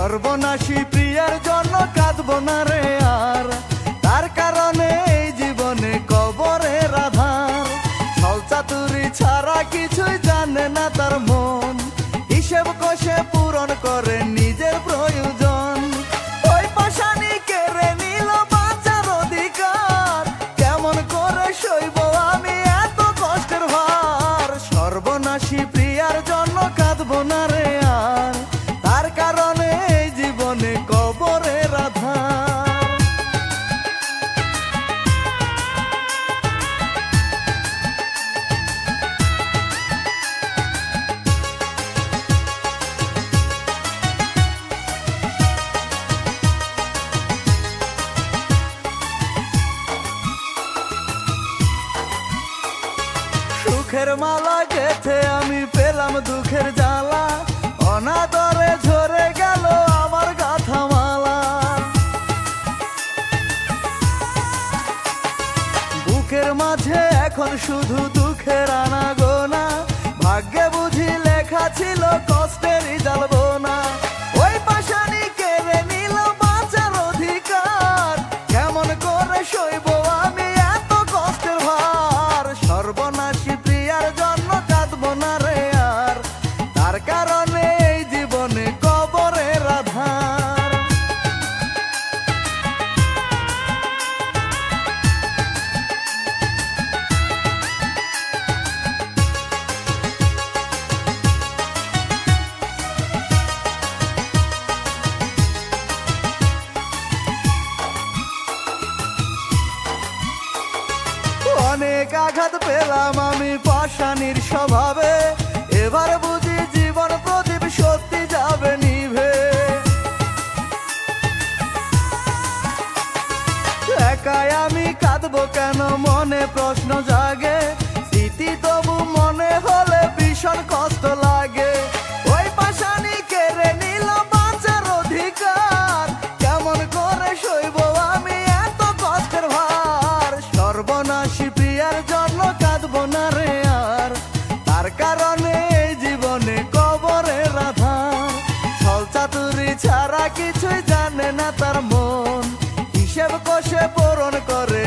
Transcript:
সর্বনাশী প্রিয়ার জন্য কাঁদবো না রে আর, তার কারণে এই জীবনে কবরের আধার। ছল চাতুরি ছাড়া কিছুই জানে না তার মন, হিসেব কষে পূরণ করে নিজের প্রয়োজন। ওই পাশানি কেড়ে নিল বাঁচার অধিকার, কেমন করে সইব আমি এত কষ্টের ভার। সর্বনাশী প্রিয়ার জন্য কাঁদবো না রে আর, তার কারণে এই জীবনে কবরের আধার। সুখের মালা গেথে আমি পেলাম দুঃখের জ্বালা, অনাদরে ঝরে গেল আমার গাথা মালা। বুকের মাঝে এখন শুধু দুঃখের আনাগোনা, ভাগ্যে বুঝি লেখা ছিল কষ্টেরই জ্বালবো না। ওই পাশানি কেড়ে নিল বাঁচার অধিকার, কেমন করে সইব আমি এত কষ্টের ভার। সর্বনাশী প্রিয়ার জন্য কাঁদবো না রে আর, তার কারণে এই জীবনে কবরের আধার। অনেক আঘাত পেলাম আমি পাষাণীর স্বভাবে, এবার বুঝি জীবন প্রদীপ সত্যি যাবে নিভে। একাই আমি কাঁদবো কেন মনে প্রশ্ন জাগে, স্মৃতি তবু মনে হলে ভীষণ কষ্ট লাগে। ওই পাষাণী কেড়ে নিল বাঁচার অধিকার, কেমন করে সইব আমি এত কষ্টের ভার। সর্বনাশী প্রিয়ার জন্য কাঁদবো না রে আর, তার কারণে এই জীবনে কবরের আধার। ছল চাতুরি ছাড়া কিছুই জানে না তার মন, হিসেব কষে পূরণ করে